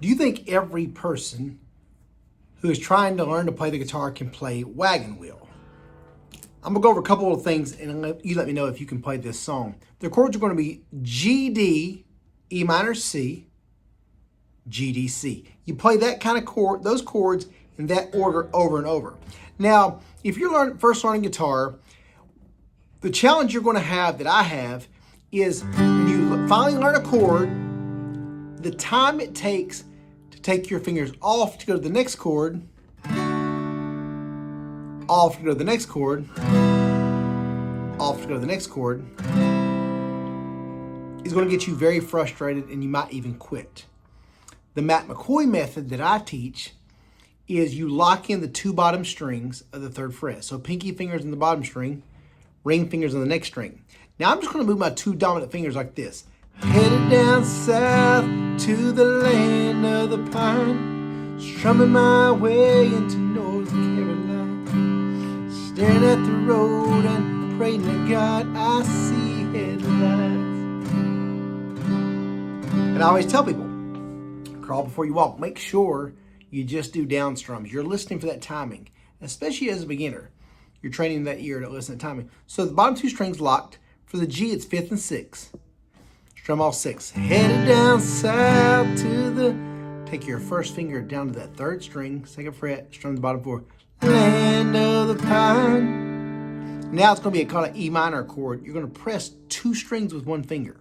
Do you think every person who is trying to learn to play the guitar can play Wagon Wheel? I'm going to go over a couple of things and you let me know if you can play this song. The chords are going to be G, D, E minor, C, G, D, C. You play that kind of chord, those chords in that order over and over. Now, if you're first learning guitar, the challenge you're going to have that I have is when you finally learn a chord, the time it takes to take your fingers off to go to the next chord, off to go to the next chord, off to go to the next chord, is going to get you very frustrated and you might even quit. The McCoy method that I teach is you lock in the two bottom strings of the third fret. So pinky fingers in the bottom string, ring fingers on the next string. Now I'm just going to move my two dominant fingers like this. Headed down south to the land of the pine, strumming my way into North Carolina, staring at the road and praying to God I see headlights. And I always tell people, crawl before you walk. Make sure you just do down strums. You're listening for that timing, especially as a beginner. You're training that ear to listen to timing. So the bottom two strings locked. For the G, it's 5th and 6th. Strum all 6. Headed down south to the... Take your first finger down to that third string, 2nd fret, strum the bottom 4. Land of the pine. Now it's going to be called an E minor chord. You're going to press two strings with one finger.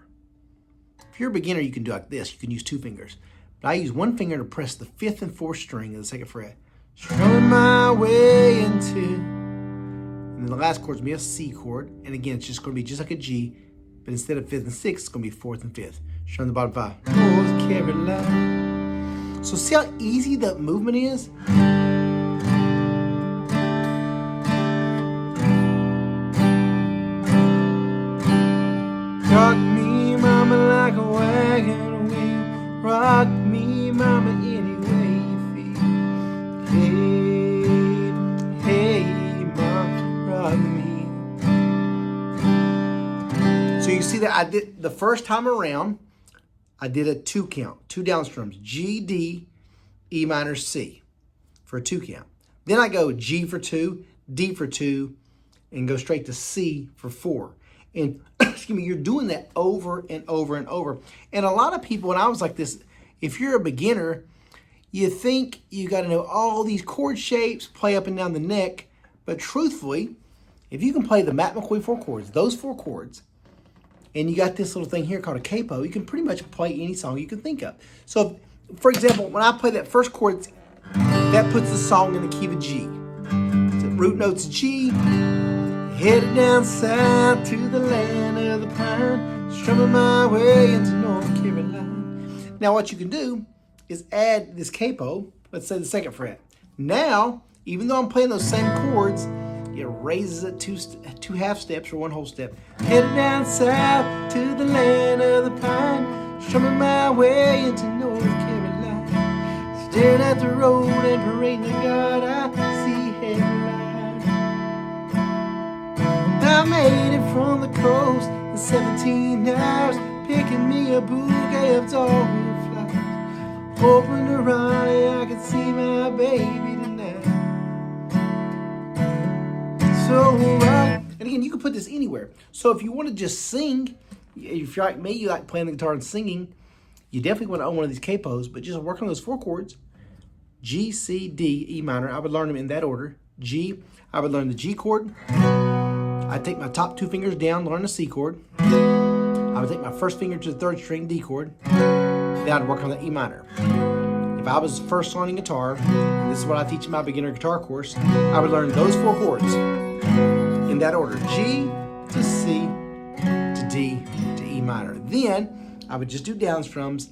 If you're a beginner, you can do it like this. You can use two fingers. But I use one finger to press the 5th and 4th string of the 2nd fret. Strumming my way into... And then the last chord is going to be a C chord. And again, it's just going to be just like a G. But instead of 5th and 6th, it's going to be 4th and 5th. Strum the bottom 5. North Carolina. So see how easy the movement is? Rock me, mama, like a wagon wheel. Rock me, mama, any way you feel. Hey, hey, mama, rock me. So you see that I did, the first time around, I did a 2 count, 2 down strums, G, D, E minor, C for a 2 count. Then I go G for 2, D for 2, and go straight to C for 4. And excuse me, you're doing that over and over and over. And a lot of people, when I was like this, if you're a beginner, you think you got to know all these chord shapes, play up and down the neck. But truthfully, if you can play the McCoy 4 chords, those 4 chords, and you got this little thing here called a capo, you can pretty much play any song you can think of. So, for example, when I play that first chord, that puts the song in the key of G. So root notes G, headed down south to the land of the pine, strumming my way into North Carolina. Now what you can do is add this capo, let's say the 2nd fret. Now, even though I'm playing those same chords, it raises it two half steps or one whole step. Headed down south to the land of the pine, strumming my way into North Carolina, staring at the road and praying to God I see headlights. I made it from the coast in 17 hours, picking me a bouquet of tall-wood flowers, hoping to Raleigh I could see my baby tonight. So, and again, you can put this anywhere. So if you want to just sing, if you're like me, you like playing the guitar and singing, you definitely want to own one of these capos, but just work on those 4 chords. G, C, D, E minor. I would learn them in that order. G, I would learn the G chord. I'd take my top 2 fingers down, learn the C chord. I would take my first finger to the 3rd string, D chord. Then I'd work on the E minor. If I was first learning guitar, and this is what I teach in my beginner guitar course, I would learn those 4 chords in that order. G to C to D to E minor. Then I would just do down strums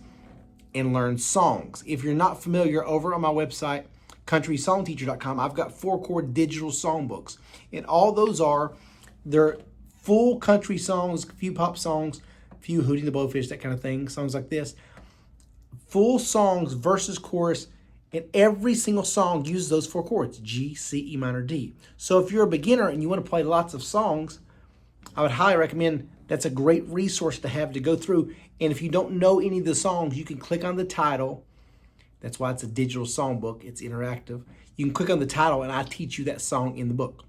and learn songs. If you're not familiar, over on my website, CountrySongTeacher.com, I've got 4 chord digital songbooks. And all those they're full country songs, a few pop songs, a few Hootie and the Blowfish, that kind of thing, songs like this. Full songs, verses, chorus, and every single song uses those 4 chords, G, C, E minor, D. So if you're a beginner and you want to play lots of songs, I would highly recommend, that's a great resource to have to go through. And if you don't know any of the songs, you can click on the title That's why it's a digital songbook. It's interactive. You can click on the title and I teach you that song in the book.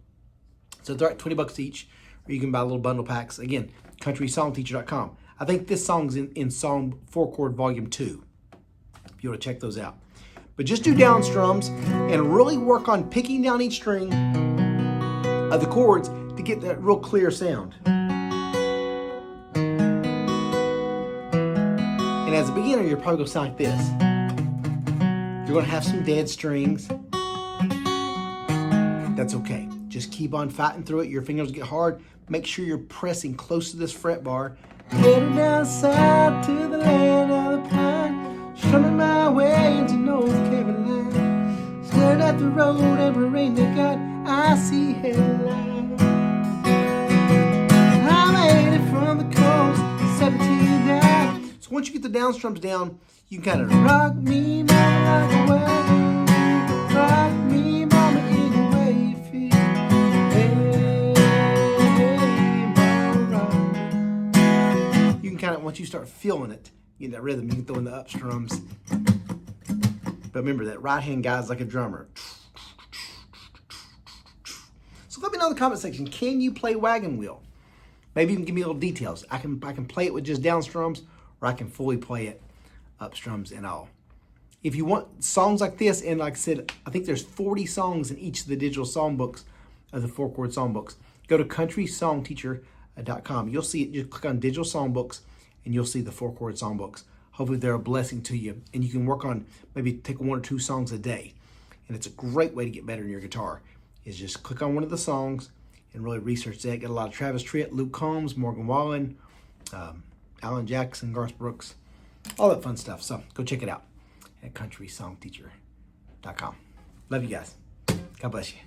So they're at $20 each, or you can buy little bundle packs. Again, CountrySongTeacher.com. I think this song's in Song 4 Chord Volume 2, if you want to check those out. But just do down strums and really work on picking down each string of the chords to get that real clear sound. And as a beginner, you're probably going to sound like this. You're going to have some dead strings. That's okay. Just keep on fighting through it. Your fingers get hard. Make sure you're pressing close to this fret bar. Headed down south to the land of the pine, strumming my way into North Carolina. Staring at the road, every rain they got, I see headlines. I made it from the coast, 17 down. So once you get the down strums down, you can kind of rock me, mama, like a wagon. Rock me, mama, any way you feel. Hey, mama, rock. You can kind of, once you start feeling it, you get that rhythm, you can throw in the up strums. But remember, that right hand guy's like a drummer. So let me know in the comment section, can you play Wagon Wheel? Maybe you can give me little details. I can play it with just down strums, or I can fully play it up strums and all. If you want songs like this, and like I said, I think there's 40 songs in each of the digital songbooks of the 4 chord songbooks. Go to CountrySongTeacher.com. You'll see it. Just click on digital songbooks and you'll see the 4 chord songbooks. Hopefully they're a blessing to you, and you can work on, maybe take 1 or 2 songs a day. And it's a great way to get better in your guitar, is just click on one of the songs and really research that. Get a lot of Travis Tritt, Luke Combs, Morgan Wallen, Alan Jackson, Garth Brooks, all that fun stuff. So go check it out at CountrySongTeacher.com. Love you guys. God bless you.